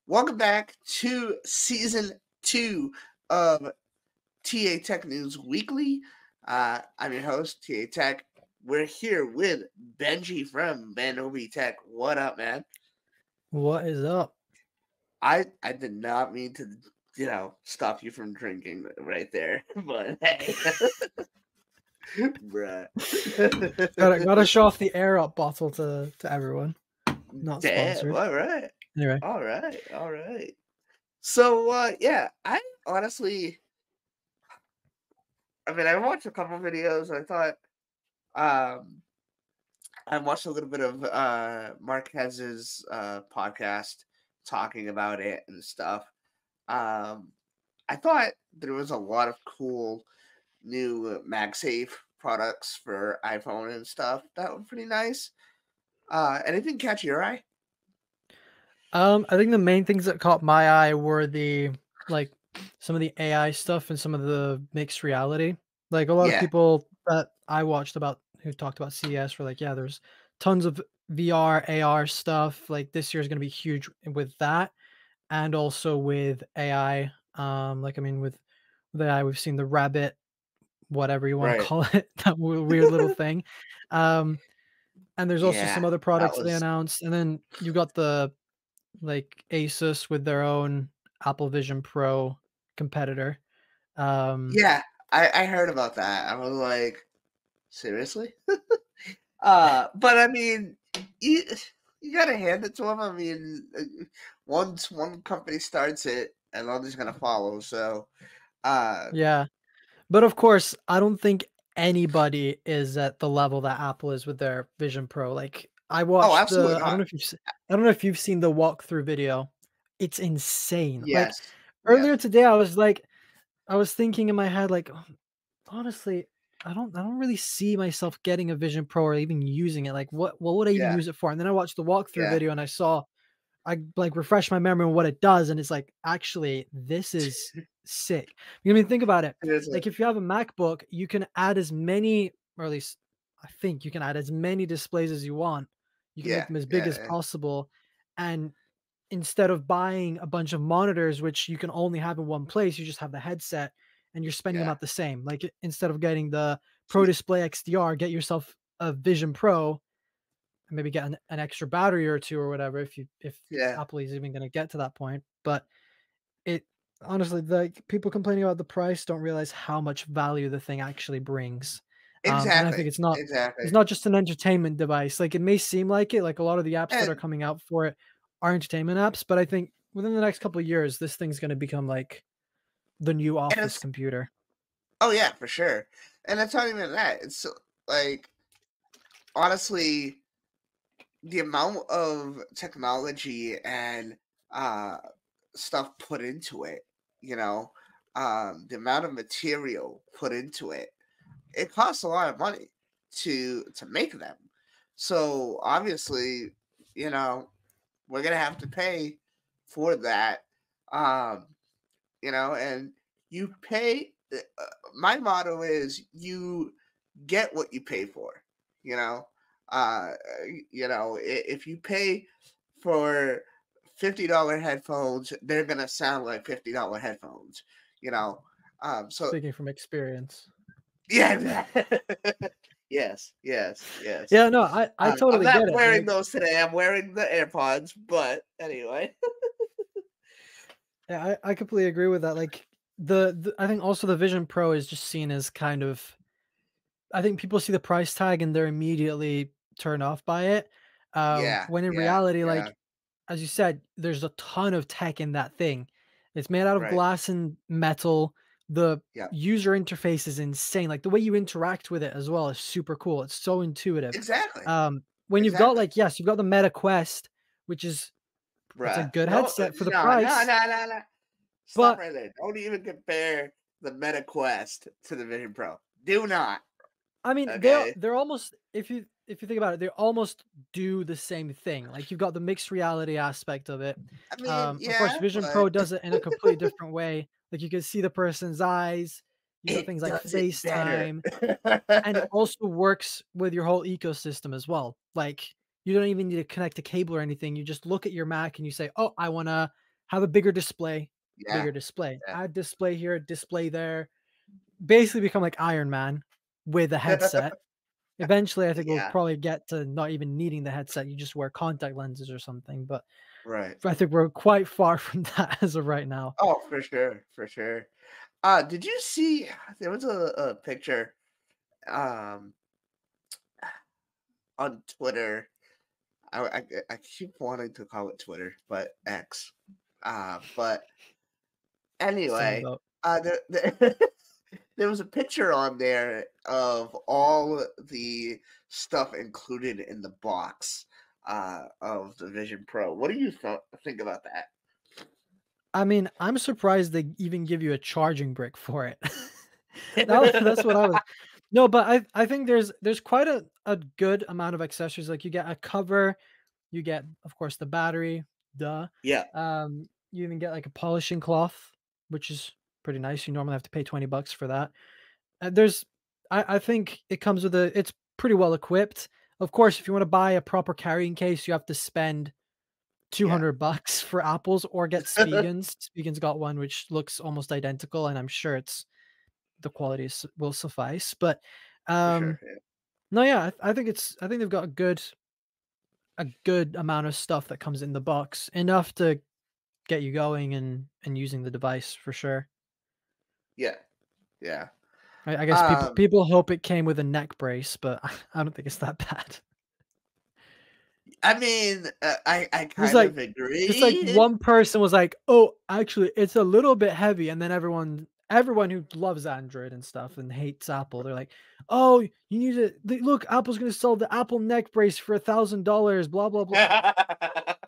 Welcome back to season 2 of TA Tech News Weekly. I'm your host, TA Tech. We're here with Benji from Banobi Tech. What up, man? What is up? I did not mean to, stop you from drinking right there, but hey, bruh. Gotta show off the air up bottle to everyone. Not Damn, sponsored. all right. Anyway. All right, all right. So, yeah, I honestly, I watched a couple videos. Um, I watched a little bit of Marquez's podcast talking about it and stuff. Um, I thought there was a lot of cool new MagSafe products for iPhone and stuff. That was pretty nice. Anything catch your eye? I think the main things that caught my eye were some of the AI stuff and some of the mixed reality. Like a lot of Yeah, people that I watched about who talked about CES were like, yeah, there's tons of VR, AR stuff. Like this year is gonna be huge with that and also with AI. With AI, we've seen the rabbit, whatever you want to right. call it, that weird little thing. Um, and there's also Yeah, some other that products they was. announced, and then you got the Asus with their own Apple Vision Pro competitor. Um, Yeah, I heard about that. I was like, seriously? But I mean, you you gotta hand it to them. Once one company starts it, and others gonna follow. So, uh, yeah, but of course, I don't think anybody is at the level that Apple is with their Vision Pro. Like I oh, watched absolutely the, not. I don't know if you've seen the walkthrough video. It's insane. Like Yes, yes, earlier today, I was thinking in my head, like, honestly, I don't really see myself getting a Vision Pro or even using it. Like, what would I even yeah, use it for? And then I watched the walkthrough yeah. video and I like refreshed my memory on what it does, and it's like, actually, this is sick. Think about it. Seriously, Like, if you have a MacBook, you can add as many, or at least I think you can add as many displays as you want. You can make yeah, them as big yeah, as possible, and instead of buying a bunch of monitors, which you can only have in one place, you just have the headset and you're spending yeah. about the same. Like instead of getting the Pro Display XDR, get yourself a Vision Pro and maybe get an extra battery or two or whatever if Yeah, Apple is even going to get to that point. But it honestly, like people complaining about the price don't realize how much value the thing actually brings. And I exactly, think exactly. it's not just an entertainment device. Like it may seem like it, like a lot of the apps that are And coming out for it are entertainment apps, but I think within the next couple of years, this thing's going to become like the new and office it's computer. oh yeah, for sure. And it's not even that. It's like honestly, the amount of technology and uh stuff put into it, you know, the amount of material put into it, it costs a lot of money to make them. So obviously, you know, we're gonna have to pay for that. Um, and you pay. My motto is you get what you pay for. You know, uh, if you pay for $50 headphones, they're gonna sound like $50 headphones. You know, so Speaking from experience. yeah. Yes, yes, yes. Yeah, no, I I'm totally not get it. wearing Like, those today. I'm wearing the AirPods, but anyway. yeah, I completely agree with that. Like the I think also the Vision Pro is just seen as kind of I think people see the price tag and they're immediately turned off by it. Yeah, When in yeah, reality, yeah. like as you said, there's a ton of tech in that thing. It's made out of Right. glass and metal. The Yeah. user interface is insane. Like the way you interact with it as well is super cool. It's so intuitive. Exactly. When you've got Exactly. like, yes, you've got the Meta Quest, which is it's a Bruh. good No, headset for the no, no, price, no, no, no. Stop but right there. Don't even compare the Meta Quest to the Vision Pro. Do not. I mean, Okay. they're almost if you think about it, they almost do the same thing. Like you've got the mixed reality aspect of it. Of course, Yeah, Vision but Pro does it in a completely different way. Like you can see the person's eyes. You got it things like does it better. FaceTime, and it also works with your whole ecosystem as well. Like you don't even need to connect a cable or anything. You just look at your Mac and you say, "Oh, I want to have a bigger display, Yeah, yeah. add display here, display there, basically become like Iron Man with a headset. Eventually, I think we'll Yeah, probably get to not even needing the headset, you just wear contact lenses or something, but right. I think we're quite far from that as of right now. Oh, for sure, for sure. Did you see there was a picture, um, on Twitter. I keep wanting to call it Twitter, but X. But Same anyway, boat. there there was a picture on there of all the stuff included in the box, of the Vision Pro. What do you think about that? I mean, I'm surprised they even give you a charging brick for it. That's what I was. No, but I think there's quite a good amount of accessories, like, you get a cover, you get, of course, the battery, duh. Yeah, You even get, like, a polishing cloth, which is pretty nice, you normally have to pay 20 bucks for that. There's I think it comes with a it's pretty well equipped. Of course, if you wanna buy a proper carrying case, you have to spend yeah. 200 bucks for apples or get Spiegan's. Spiegan's got one which looks almost identical, and I'm sure it's the quality will suffice, but, For sure, um, yeah. no, yeah, I think they've got a good amount of stuff that comes in the box, enough to get you going and using the device for sure. Yeah, yeah. I guess Um, people hope it came with a neck brace, but I don't think it's that bad. I mean, I There's kind like of just like agree. one person was like, "Oh, actually, it's a little bit heavy," and then everyone who loves Android and stuff and hates Apple, they're like, "Oh, you need to look, Apple's gonna sell the Apple neck brace for $1,000, blah blah blah."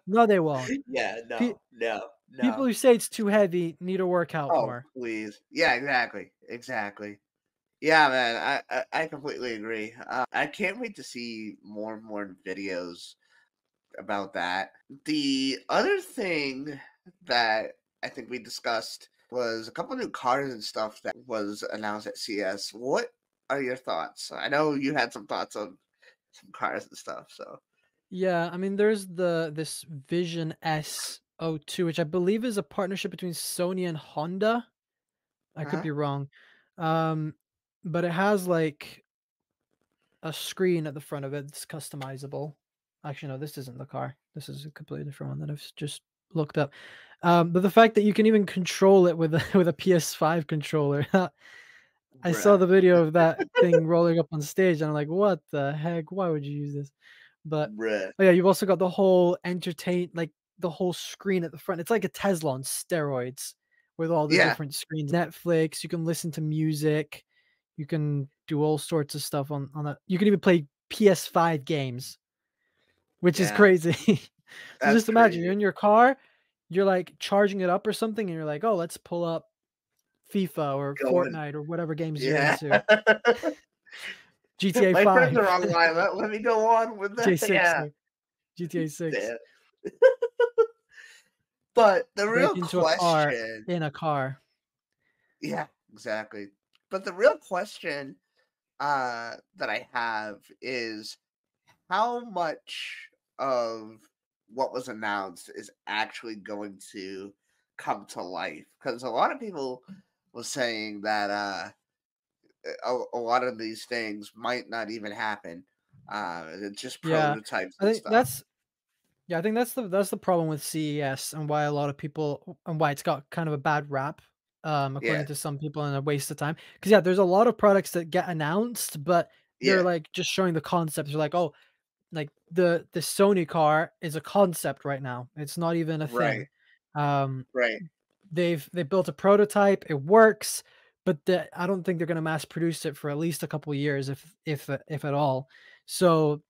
No, they won't. Yeah, Pe no, no, People no. who say it's too heavy need to work out Oh, more. please. Yeah, exactly, exactly. Yeah, man, I completely agree. I can't wait to see more and more videos about that. The other thing that I think we discussed was a couple new cars and stuff that was announced at CS. What are your thoughts? I know you had some thoughts on some cars and stuff, so. Yeah, I mean, there's this Vision S02, which I believe is a partnership between Sony and Honda. I could Uh-huh. be wrong. Um, but it has like a screen at the front of it that's customizable. Actually, no, this isn't the car. This is a completely different one that I've just looked up. But the fact that you can even control it with a with a PS5 controller, I saw Bruh. the video of that thing rolling up on stage, and I'm like, "What the heck? Why would you use this?" But Bruh. oh yeah, you've also got the whole the whole screen at the front. It's like a Tesla on steroids with all the Yeah, different screens. Netflix, you can listen to music, you can do all sorts of stuff on that. You can even play PS5 games, which is yeah. crazy. So That's just imagine you're crazy. in your car, you're like charging it up or something, and you're like, "Oh, let's pull up FIFA or Going. Fortnite or whatever games you're Yeah. into. GTA My friends 5, are online. Let me go on with GTA that. 6, Yeah. sorry, GTA 6. Yeah. But the Break real into a car question. in a car. Yeah, exactly. But the real question, that I have is how much of what was announced is actually going to come to life? Because a lot of people was saying that, a lot of these things might not even happen. It's just Yeah, prototypes I and think stuff. that's yeah, I think that's the problem with CES and why a lot of people and why it's got kind of a bad rap, Yeah, according to some people, and a waste of time. Because yeah, there's a lot of products that get announced, but they're, yeah, like, just showing the concepts. They're like, "Oh, like, the Sony car is a concept right now. It's not even a right, thing." Um right. they built a prototype, it works, but I don't think they're gonna mass produce it for at least a couple years if at all. So,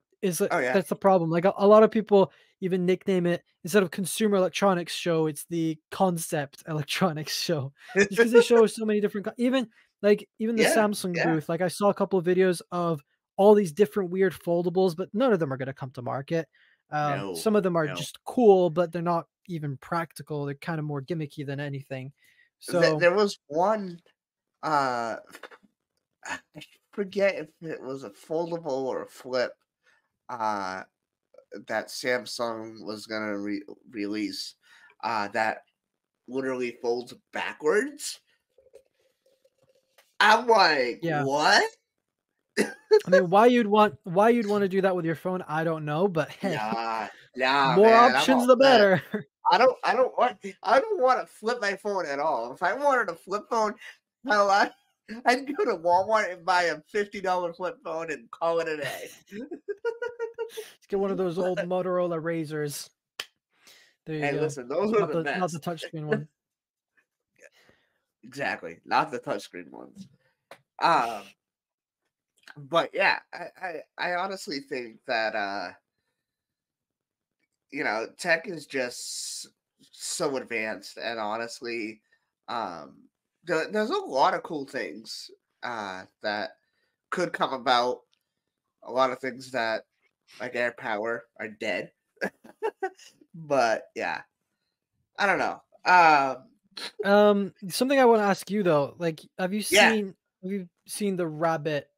Oh yeah, that's the problem, like, a lot of people even nickname it instead of consumer electronics show, it's the concept electronics show, just because they show so many different even the yeah, Samsung yeah. booth, like, I saw a couple of videos of all these different weird foldables, but none of them are gonna come to market. No, Some of them are no. just cool, but they're not even practical. They're kind of more gimmicky than anything. So, There was one. Uh, I forget if it was a foldable or a flip. Uh, that Samsung was gonna release. That literally folds backwards. I'm like, Yeah. what? I mean, why you'd want to do that with your phone, I don't know, but hey, Nah, nah, more man. I'm options all the set. better. I don't want to flip my phone at all. If I wanted a flip phone, hell, I'd go to Walmart and buy a $50 flip phone and call it a day. Let's get one of those old Motorola Razors. There you Hey, go. listen, those were the Not the best. touchscreen one. Exactly, not the touchscreen ones. Um, but yeah, I honestly think that tech is just so advanced, and honestly, um, there's a lot of cool things that could come about. A lot of things that, like air power, are dead. But yeah, I don't know. Something I want to ask you though, like, Yeah, have you seen the Rabbit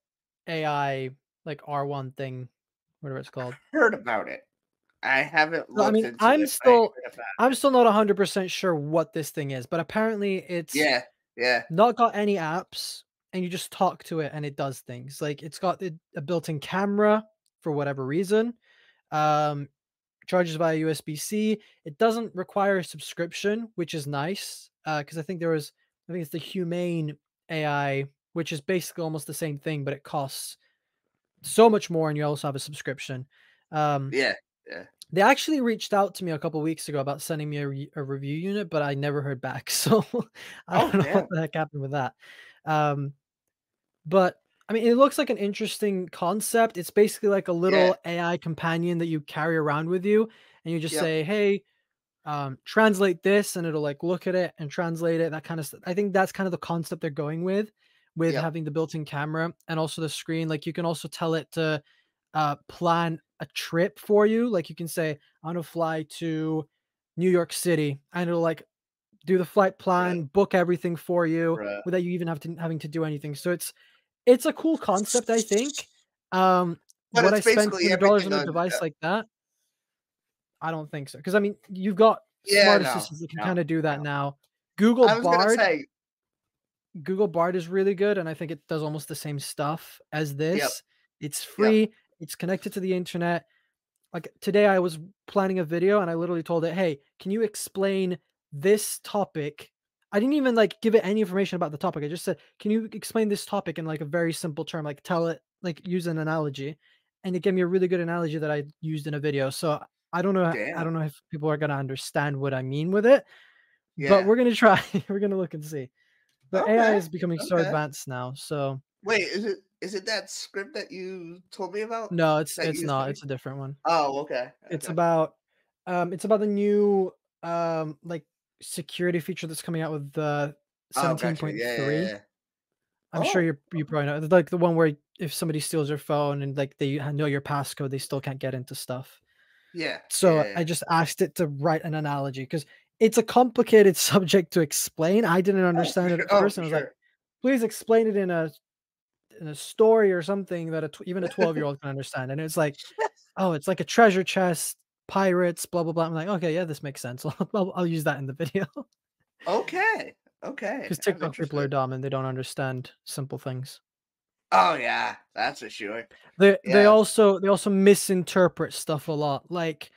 AI like R1 thing, whatever it's called? heard about it. I haven't So, I looked mean, into it, but I heard about I'm it. still not 100% sure what this thing is, but apparently it's Yeah, yeah, not got any apps, and you just talk to it and it does things. Like, it's got a built-in camera for whatever reason. Um, Charges via USB-C. It doesn't require a subscription, which is nice. Because I think it's the Humane AI, which is basically almost the same thing, but it costs so much more, and you also have a subscription. Um, yeah, yeah. they actually reached out to me a couple weeks ago about sending me a review unit, but I never heard back. So I don't Oh, know what damn. the heck happened with that. Um, but I mean, it looks like an interesting concept. It's basically like a Yeah, little AI companion that you carry around with you, and you just yep, say, "Hey, translate this," and it'll like look at it and translate it. That kind of stuff. I think that's kind of the concept they're going with yep, having the built-in camera and also the screen. Like you can also tell it to plan a trip for you. Like you can say, "I want to fly to New York City," and it'll like do the flight bruh, plan, book everything for you bruh. without you even having to do anything. So it's a cool concept, I think. But Would it's I spend basically $200 everything on a on device like that? I don't think so. Because I mean, you've got yeah, smart no, assistants that can no, kinda do that no. now. Google I was gonna Bard say, Google Bard is really good, and I think it does almost the same stuff as yep, this. It's yep, free, it's connected to the internet. Like, today I was planning a video, and I literally told it, "Hey, can you explain this topic?" I didn't even, like, give it any information about the topic. I just said, "Can you explain this topic in, like, a very simple term?" Like, tell it like, use an analogy, and it gave me a really good analogy that I used in a video. So, I damn, don't know if people are gonna understand what I mean with it, but yeah. we're gonna try. We're gonna look and see. But AI Okay, is becoming so okay. advanced now, so Wait, is it that script that you told me about no, that it's you not, sent me? it's a different one. Oh, okay, It's okay. about, it's about the new, like, security feature that's coming out with the Oh, gotcha. Yeah, yeah, yeah, 17.3. yeah. I'm sure Oh, you probably know. It's like the one where if somebody steals your phone and, like, they know your passcode, they still can't get into stuff. yeah, yeah, So, yeah, I yeah. just asked it to write an analogy because it's a complicated subject to explain. I didn't Oh, for understand it sure. at Oh, first, for and I was like, sure. "Please explain it in a story or something that even a 12-year-old can understand." And it's like, "Oh, it's like a treasure chest, pirates, blah, blah, blah." I'm like, "Okay, yeah, this makes sense. I'll use that in the video." Okay, okay. Because I'm TikTok people are interested. dumb and they don't understand simple things. Oh, yeah, that's for sure. They Yeah, they also misinterpret stuff a lot, like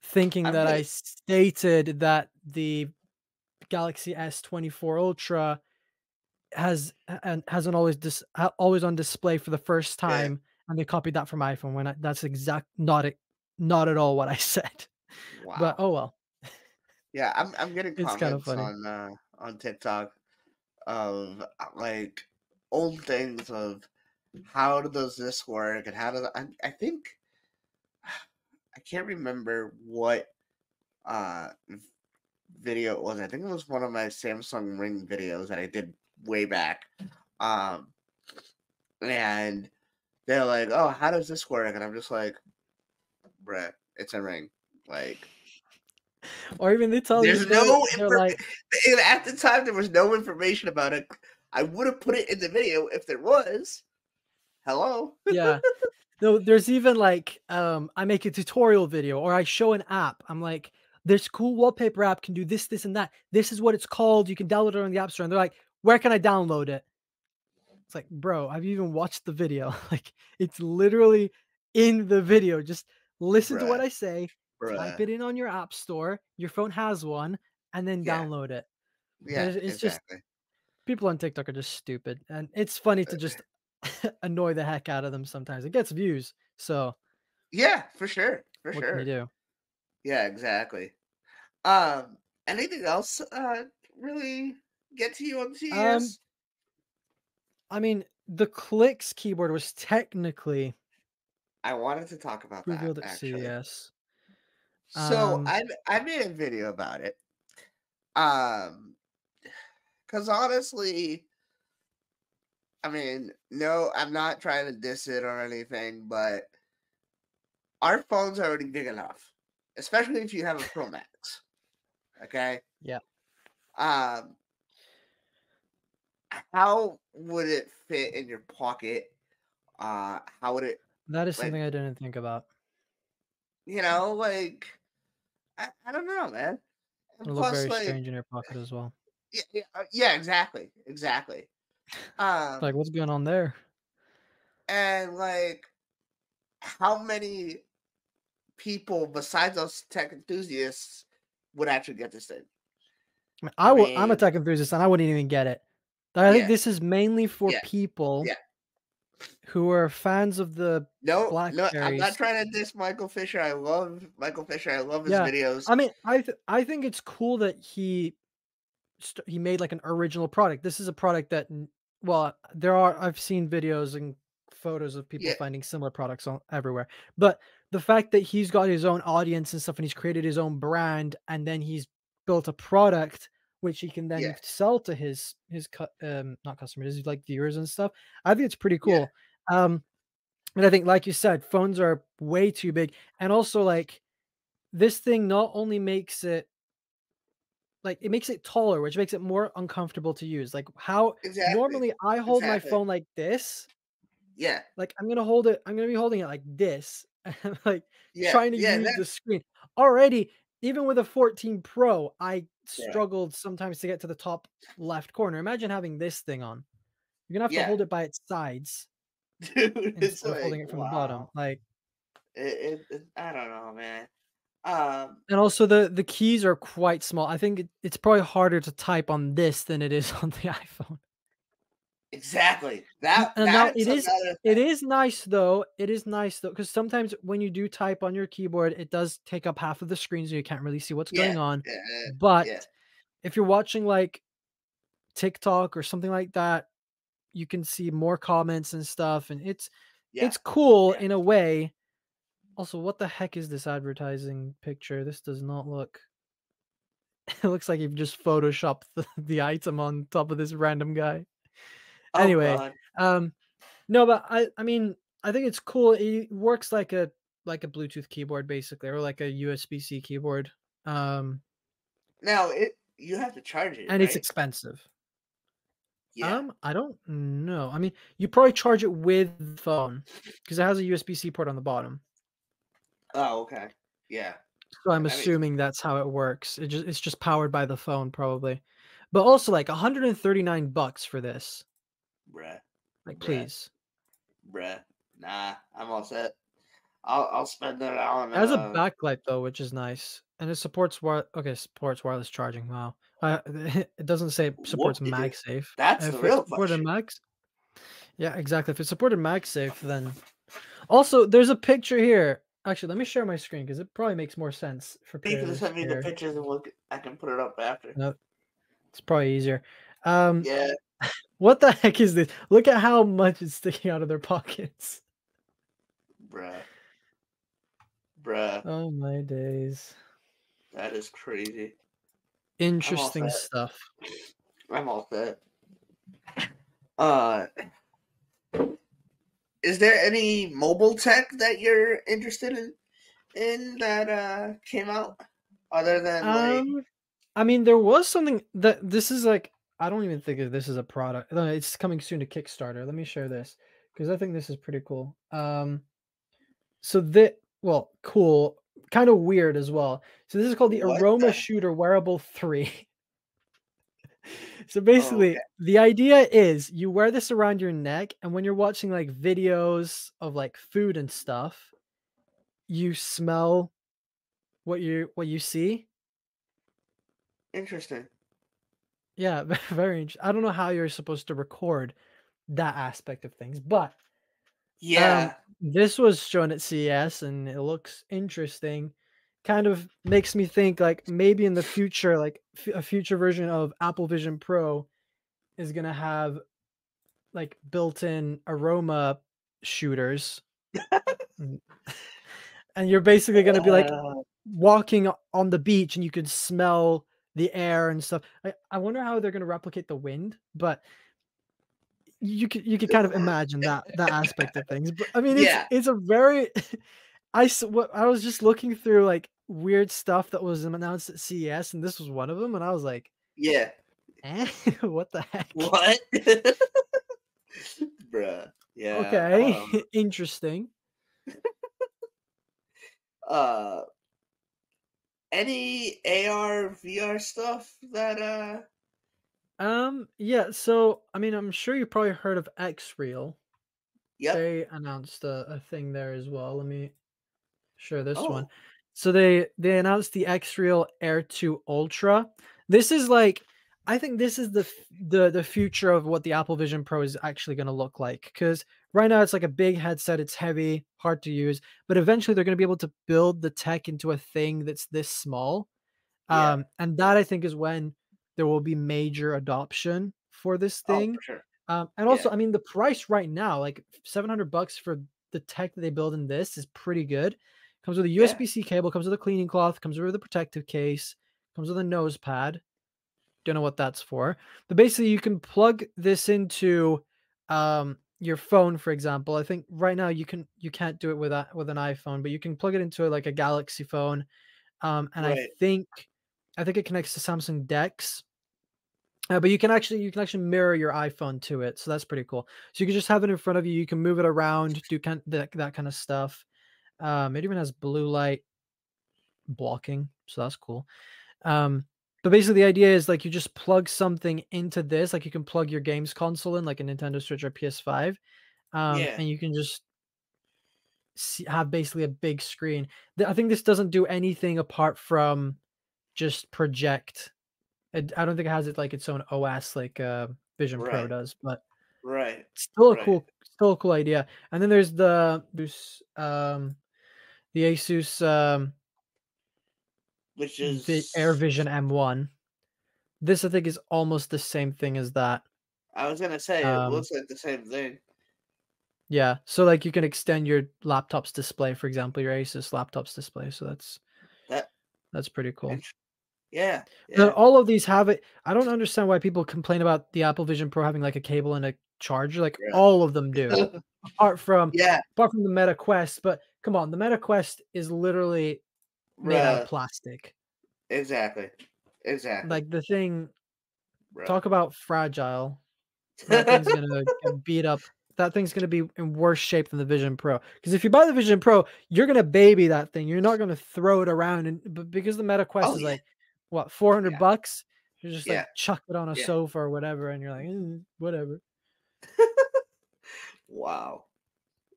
thinking I'm that I getting stated that the Galaxy S24 Ultra hasn't always on display for the first yeah. time, and they copied that from iPhone when that's not at all what I said. But, Wow. oh well, Yeah, I'm getting it's kinda comments funny. on TikTok of like old things of does this work and how does I think I can't remember what video it was. I think it was one of my Samsung Ring videos that I did way back. Um, and they're like, "Oh, how does this work?" And I'm just like, "Bruh, it's a ring." Like, Or even they tell you there's no they're like, and at the time there was no information about it. I would have put it in the video if there was. Hello. yeah. No, there's even like, I make a tutorial video or I show an app. I'm like, "This cool wallpaper app can do this, this, and that. This is what it's called. You can download it on the App Store." And they're like, "Where can I download it?" It's like, "Bro, have you even watched the video?" Like, it's literally in the video. Just listen to what bruh, I say, type bruh. it in on your App Store, your phone has one, and then Yeah, download it. yeah, It's just exactly. people on TikTok are just stupid, and it's funny to just annoy the heck out of them sometimes. It gets views, so Yeah, for what can you sure. do? Yeah, exactly. Um, anything else, really get to you on Um, CES? I mean, the clicks keyboard was technically I wanted to talk about that, revealed at actually. CES. So, Um, I made a video about it, um, because honestly, I mean, no, I'm not trying to diss it or anything, but our phone's already big enough, especially if you have a Pro Max, okay? yeah, Um, how would it fit in your pocket? How would it that is like, something I didn't think about. like I don't know, man. And It'll look plus, very like, strange in your pocket as well. yeah, yeah, yeah, exactly, exactly. Like, Um, what's going on there? and like, how many people besides us tech enthusiasts would actually get this thing? I mean, I I'm a mean, tech enthusiast, and I wouldn't even get it. I think yeah, this is mainly for yeah, people yeah. who are fans of the No, no, I'm not Blackberries. trying to diss Michael Fisher. I love Michael Fisher. I love his Yeah, videos. I mean, I think it's cool that he made, like, an original product. This is a product that n well, I've seen videos and photos of people Yeah, finding similar products on everywhere, but the fact that he's got his own audience and stuff, and he's created his own brand, and then he's built a product which he can yeah, then sell to not customers, his, like, viewers and stuff. I think it's pretty yeah, cool. Um, and I think, like you said, phones are way too big, and also, like, this thing not only makes it like, it makes it taller, which makes it more uncomfortable to use. Like, how exactly, normally I hold my exactly. phone like this, Yeah, like, I'm gonna be holding it like this, and, like, yeah, trying to yeah. use That, the screen. Already, even with a 14 Pro, I yeah, struggled sometimes to get to the top left corner. Imagine having this thing on. You're gonna have to yeah, hold it by its sides dude. It's instead of like, holding it from the bottom, wow. like I don't know, man. Um, and also the keys are quite small. I think it's probably harder to type on this than it is on the iPhone. exactly. And now That's another it thing. is nice though, because sometimes when you do type on your keyboard, it does take up half of the screen, so you can't really see what's Yeah, going on. yeah, But yeah, if you're watching, like, TikTok or something like that, you can see more comments and stuff, and yeah, it's cool yeah. in a way. Also, what the heck is this advertising picture? This does not look it looks like you've just photoshopped the item on top of this random guy. Oh Anyway, god. um no, but I mean, I think it's cool. It works like a Bluetooth keyboard basically, or like a USB-C keyboard. Um, Now it you have to charge it, and it's right? expensive. Yeah. I don't know. I mean, you probably charge it with the phone because it has a USB-C port on the bottom. Oh, okay. Yeah. So I'm That makes assuming that's how it works. It's just powered by the phone probably. But also like $139 for this. bruh, Like bruh, please. bruh. Nah, I'm all set. I'll spend that on It has a backlight though, which is nice, and it supports supports wireless charging. Wow, it doesn't say it supports whoop-de-doo. MagSafe. That's the If it real supported question. Mags, yeah, exactly. If it supported MagSafe, then also there's a picture here. Actually, let me share my screen because it probably makes more sense for You can pairs send me the here. pictures and I can put it up after. No, it's probably easier. Um, Yeah, what the heck is this? Look at how much is sticking out of their pockets. bruh, bruh. Oh my days. That is crazy. I'm all Interesting set. stuff. I'm all set. Uh, is there any mobile tech that you're interested in that came out other than like Um, I mean, there was something that this is like I don't even think of this as a product. No, it's coming soon to Kickstarter. Let me share this because I think this is pretty cool. So that well, cool, kind of weird as well. So this is called the What Aroma the Shooter Wearable 3. So oh, okay. basically, the idea is you wear this around your neck, and when you're watching like videos of like food and stuff, you smell what you see. Interesting. Yeah, very interesting. I don't know how you're supposed to record that aspect of things, but Yeah. this was shown at CES and it looks interesting. Kind of makes me think like maybe in the future, like a future version of Apple Vision Pro is gonna have like built-in aroma shooters. Mm. And you're basically gonna be like Uh, walking on the beach and you could smell the air and stuff. I wonder how they're gonna replicate the wind, but you could kind of imagine that aspect of things. But I mean, yeah. it's a very I was just looking through like weird stuff that was announced at CES, and this was one of them, and I was like, Yeah. eh, what the heck? What? Bruh. Yeah. Okay, interesting. Uh, any AR, VR stuff that Yeah. So I mean, I'm sure you probably heard of X Reel. yep. They announced a thing there as well. Let me sure this one. Oh, So they announced the X-Real Air 2 Ultra. This is like I think this is the future of what the Apple Vision Pro is actually going to look like cuz right now it's like a big headset, it's heavy, hard to use, but eventually they're going to be able to build the tech into a thing that's this small. yeah. And that I think is when there will be major adoption for this Oh, thing. for sure. And Yeah. also, I mean, the price right now, like $700 for the tech that they build in this is pretty good. Comes with a Yeah. USB-C cable, comes with a cleaning cloth, comes with a protective case, comes with a nose pad. Don't know what that's for. But basically, you can plug this into your phone, for example. I think right now you can't do it with an iPhone, but you can plug it into like a Galaxy phone. And Right. I think it connects to Samsung Dex. But you can actually mirror your iPhone to it, so that's pretty cool. So you can just have it in front of you. You can move it around, do that kind of stuff. It even has blue light blocking, so that's cool. But basically, the idea is like you just plug something into this, like you can plug your games console in, like a Nintendo Switch or PS5, Yeah. and you can just have basically a big screen. I think this doesn't do anything apart from just project. I don't think it has it like its own OS like Vision Pro Right. does, but Right. still a Right. cool idea. And then there's the Asus Which Air is, Vision M1. This I think is almost the same thing as that. I was gonna say, it Um, looks like the same thing. yeah, so like you can extend your laptop's display, for example, your Asus laptop's display. So That, that's pretty cool. int- yeah. But Yeah. all of these have it. I don't understand why people complain about the Apple Vision Pro having like a cable and a charger. Like all of them do, Yeah. apart from Yeah. apart from the Meta Quest. But come on, the Meta Quest is literally made out of Bruh. plastic. Exactly. Exactly. Like the thing, Bruh. talk about fragile. That thing's gonna get beat up. That thing's gonna be in worse shape than the Vision Pro. Because if you buy the Vision Pro, you're gonna baby that thing. You're not gonna throw it around. And but because the Meta Quest Oh is yeah. like what 400 Yeah. bucks, you just like Yeah. chuck it on a Yeah. sofa or whatever, and you're like, whatever. Wow.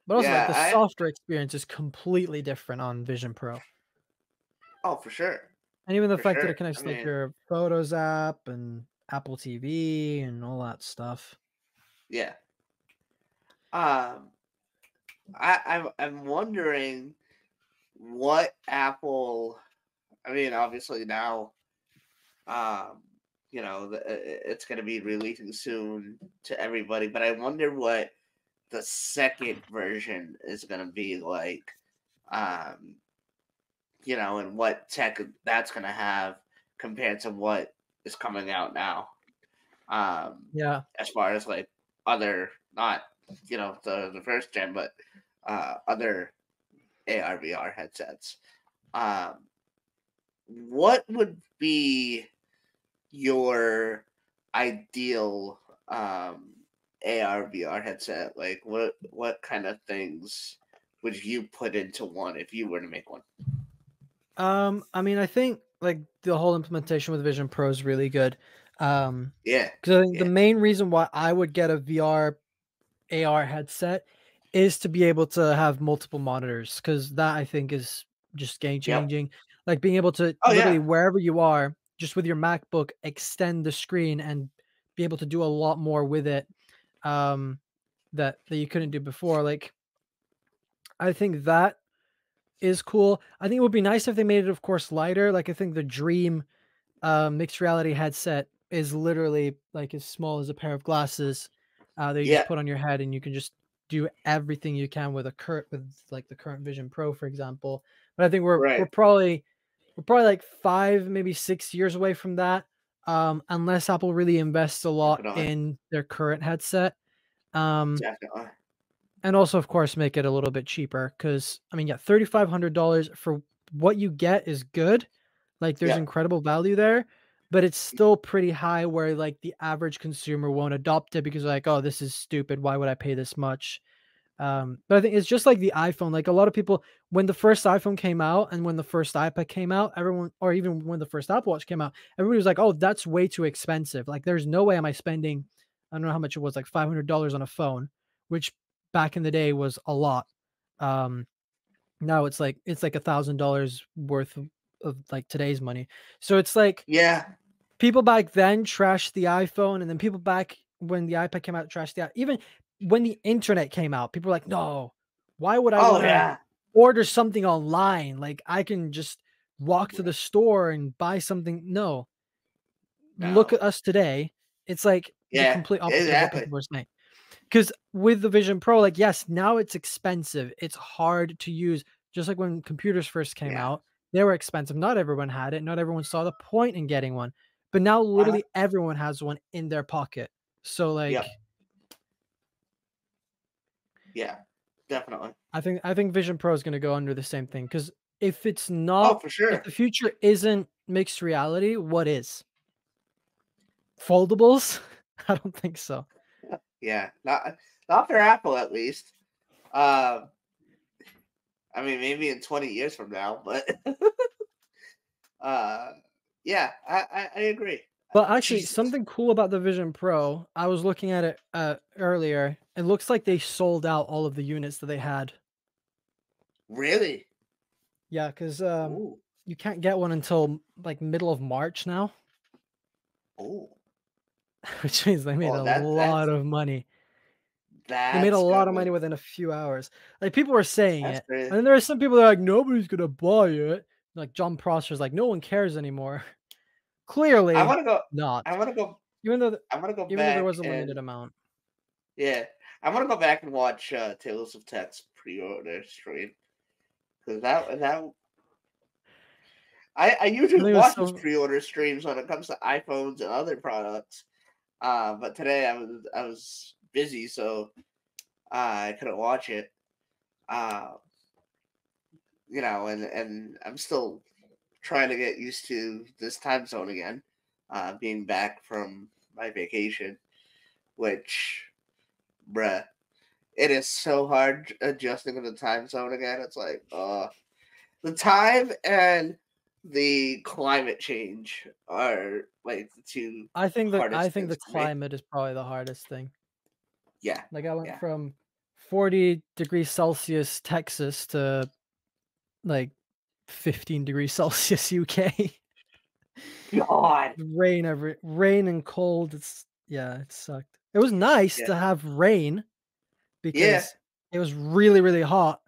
But also, like Yeah. the I. software experience is completely different on Vision Pro, Oh, for sure. and even the For fact that sure. it connects I to like mean, your Photos app and Apple TV and all that stuff. yeah. Um. I'm wondering what Apple. I mean, obviously now, um, it's going to be releasing soon to everybody, but I wonder what the second version is going to be like. Um, and what tech that's going to have compared to what is coming out now. Yeah, As far as like other, not the first gen, but other AR VR headsets. Um, what would be your ideal AR VR headset? Like what kind of things would you put into one if you were to make one? I mean, I think like the whole implementation with Vision Pro is really good. Yeah, Because I think the yeah, main reason why I would get a VR AR headset is to be able to have multiple monitors, because that I think is just game yep. changing. Like being able to Oh literally yeah, wherever you are, just with your MacBook, extend the screen and be able to do a lot more with it, um, that you couldn't do before. Like I think that is cool. I think it would be nice if they made it, of course, lighter. Like I think the Dream mixed reality headset is literally like as small as a pair of glasses that you just yeah, put on your head, and you can just do everything you can with a current with like the current Vision Pro, for example. But I think we're right. probably like 5, maybe 6 years away from that, unless Apple really invests a lot Definitely, in their current headset. Um, definitely. and also, of course, make it a little bit cheaper because, I mean, yeah, $3,500 for what you get is good. Like, there's Yeah, incredible value there, but it's still pretty high where, like, the average consumer won't adopt it because, like, "Oh, this is stupid. Why would I pay this much?" But I think it's just like the iPhone. Like, a lot of people, when the first iPhone came out and when the first iPad came out, everyone, or even when the first Apple Watch came out, everybody was like, "Oh, that's way too expensive. Like, there's no way am I spending, I don't know how much it was, like $500 on a phone," which back in the day was a lot. Um, Now it's like $1,000 worth of like today's money. So it's like yeah. people back then trashed the iPhone, and then people back when the iPad came out trashed the even when the internet came out, people were like, "No, why would I Oh wanna yeah. order something online? Like, I can just walk to the Right. store and buy something." No. Look No. at us today. It's like the Yeah, complete opposite of what exactly. people were saying. Because with the Vision Pro, like, yes, now it's expensive. It's hard to use. Just like when computers first came Yeah. out, they were expensive. Not everyone had it. Not everyone saw the point in getting one. But now Uh-huh. literally everyone has one in their pocket. So Yep. like Yeah. Definitely. I think Vision Pro is gonna go under the same thing. Because if it's Oh, not for if sure. the future isn't mixed reality, what is? Foldables? I don't think so. Yeah. Not for Apple at least. Um, I mean maybe in 20 years from now, but uh yeah, I agree. But actually, Jesus. something cool about the Vision Pro, I was looking at it earlier. It looks like they sold out all of the units that they had. Really? Yeah, because Ooh. you can't get one until like middle of March now, Ooh. which means they made Oh, a lot that's of money. They made a that's lot good of money news. within a few hours. Like people were saying That's it, great. and then there are some people that are like, nobody's gonna buy it. Like John Prosser's like, no one cares anymore. I Clearly wanna go not. I wanna go Even though, I wanna go even though there back was a limited and amount. yeah, I wanna go back and watch Tales of Tech's pre-order stream because I I usually think it was watch his so. pre-order streams when it comes to iPhones and other products. But today I was busy, so I couldn't watch it. Uh, and I'm still trying to get used to this time zone again. Being back from my vacation, which, bruh, it is so hard adjusting to the time zone again. It's like, the time and the climate change are like the two I hardest think things the for me. climate is probably the hardest thing. Yeah, Like I went yeah. from 40 degrees Celsius Texas to like 15 degrees Celsius UK. God. Rain and cold. It's yeah, it sucked. It was nice Yeah, to have rain yeah. because it was really, really hot,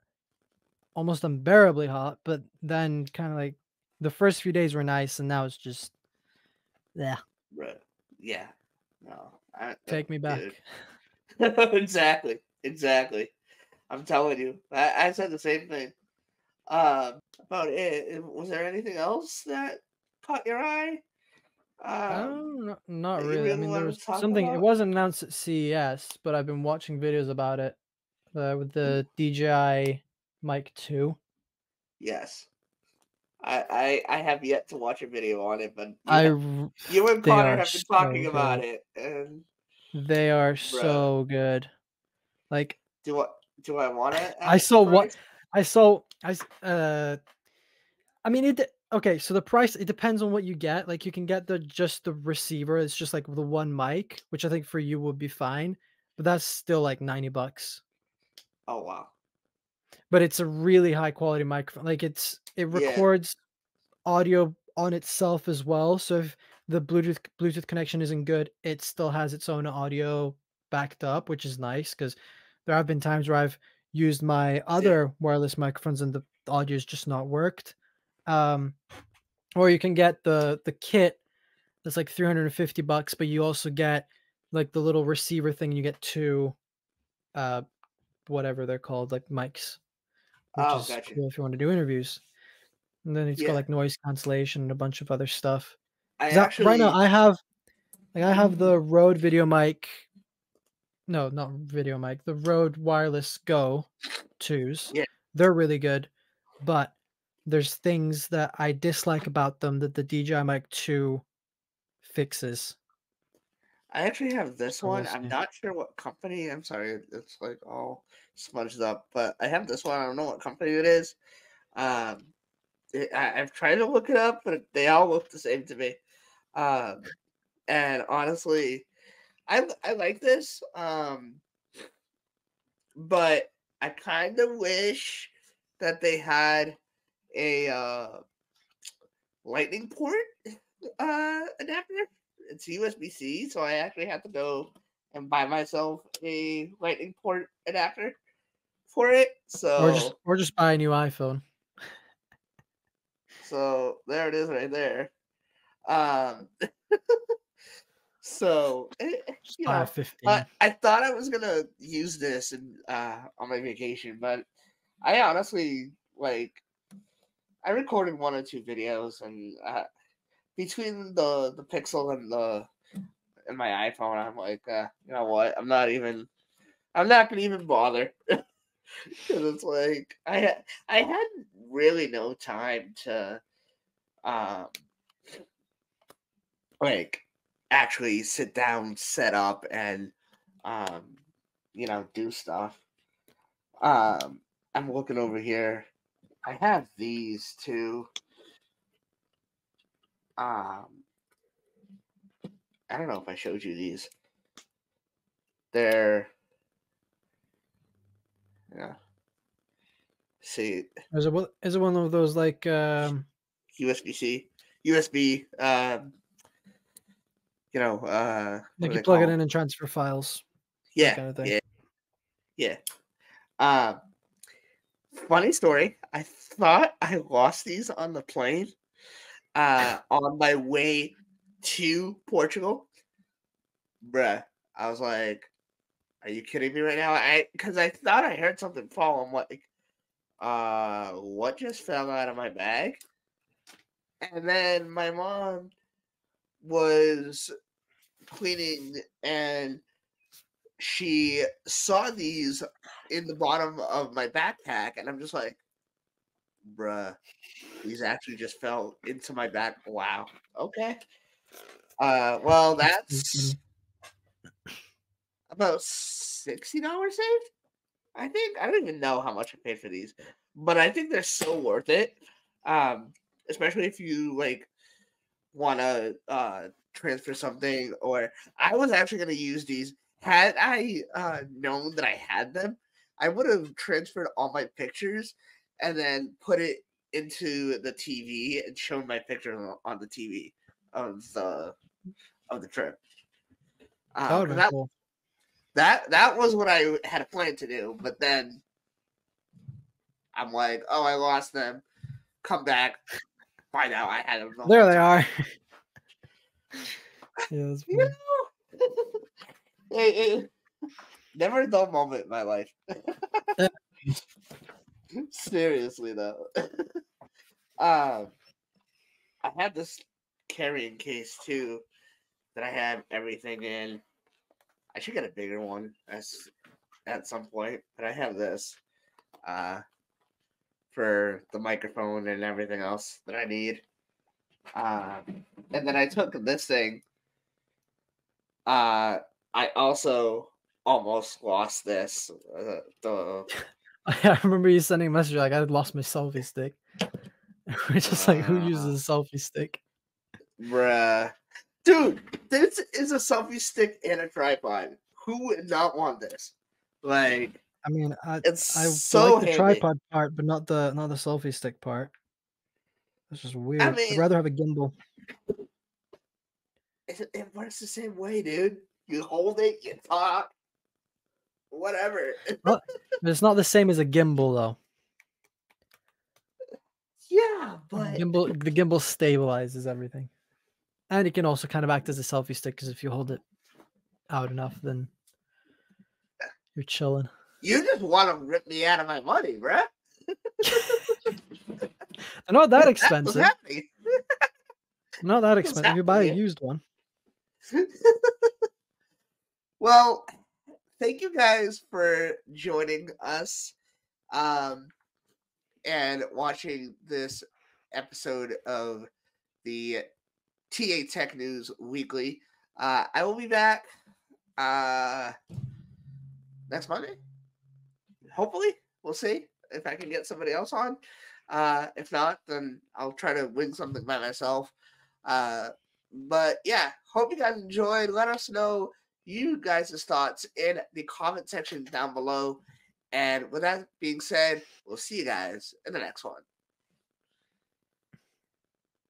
almost unbearably hot. But then kind of like the first few days were nice, and now it's just yeah, Bruh. Yeah. No, take me dude. back. Exactly, exactly. I'm telling you, I said the same thing. About it. Was there anything else that caught your eye? Not That you really. I really mean, there wanted was to talk something. It about? wasn't announced at CES, but I've been watching videos about it with Mm, the DJI Mic 2. yes. I have yet to watch a video on it, but I r- you and they Connor are have been talking so about good. it, and They are bruh, so good. Like do I do I want to I ask the saw what price? I saw I s- I mean, okay, so the price, it depends on what you get. Like, you can get just the receiver. It's just like the one mic, which I think for you would be fine, but that's still like 90 bucks. Oh wow. But it's a really high quality microphone. Like, it Yeah. records audio on itself as well. So if the Bluetooth connection isn't good, it still has its own audio backed up, which is nice because there have been times where I've used my Yeah. other wireless microphones and the audio's just not worked. Um, or you can get the kit that's like 350 bucks, but you also get like the little receiver thing. You get two uh whatever they're called, like mics, which Oh, is gotcha. cool if you want to do interviews. And then it's got Yeah. like noise cancellation and a bunch of other stuff. I Because right now actually. I have the Rode Video Mic. No, not Video Mic. The Rode Wireless Go 2s. Yeah. They're really good, but there's things that I dislike about them that the DJI Mic 2 fixes. I actually have this So we'll one. I'm see. not sure what company. I'm sorry, it's like all smudged up, but I have this one. I don't know what company it is. Um, I've tried to look it up, but they all look the same to me. Um, and honestly, I like this. But I kind of wish that they had a lightning port adapter. It's USB-C, so I actually have to go and buy myself a lightning port adapter for it. Or just buy a new iPhone. So there it is right there. Um, so Just buy a I 15. I thought I was gonna use this on my vacation, but I honestly like I recorded one or two videos, and between the Pixel and my iPhone, I'm like, you know what? I'm not gonna even bother because it's like I had really no time to um like actually sit down, set up, and um do stuff. Um, I'm looking over here. I have these two. Um, I don't know if I showed you these. They're yeah. See, Is it one of those like USB C, USB. What like are you they plug it called? in and transfer files, that Yeah, kind of thing? yeah, yeah. Um, Funny story. I thought I lost these on the plane. On my way to Portugal, bruh. I was like, "Are you kidding me right now?" Because I thought I heard something fall. I'm like, what just fell out of my bag? And then my mom was cleaning and she saw these in the bottom of my backpack, and I'm just like, bruh, these actually just fell into my back. Wow. Okay. Well, That's pretty that's funny. about $60 saved. I think I don't even know how much I paid for these, but I think they're so worth it. Um, Especially if you like want to transfer something, or I was actually going to use these. Had I known that I had them, I would have transferred all my pictures and then put it into the TV and shown my picture on the TV of the trip. That would Because have been cool. that was what I had planned to do, but then I'm like, oh, I lost them. Come back, find out I had them the There whole they time. are. Yeah, that's You funny. know, it, never a dull moment in my life. Yeah. Seriously though. um, I have this carrying case too that I have everything in. I should get a bigger one at some point, but I have this uh for the microphone and everything else that I need. And then I took this thing. Uh, I also almost lost this. The I remember you sending a message like I lost my selfie stick. We're just like, who Uh, uses a selfie stick? bruh. Dude, this is a selfie stick and a tripod. Who would not want this? Like, I mean, it's I so like the handy. tripod part, but not the selfie stick part. That's just I weird. I'd mean, rather have a gimbal. it works the same way, dude. You hold it, you talk, whatever. Well, but it's not the same as a gimbal though. Yeah, but The gimbal stabilizes everything, and it can also kind of act as a selfie stick because if you hold it out enough, then you're chilling. you just want to rip me out of my money, bruh. They're not that That's what's expensive. happening. Not that That's what's expensive. If you buy a happening. used one. Well, thank you guys for joining us um, and watching this episode of the TA Tech News Weekly. I will be back uh, next Monday. Hopefully, we'll see if I can get somebody else on. If not, then I'll try to wing something by myself. But yeah, hope you guys enjoyed. Let us know you guys' thoughts in the comment section down below. And with that being said, we'll see you guys in the next one.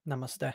Namaste.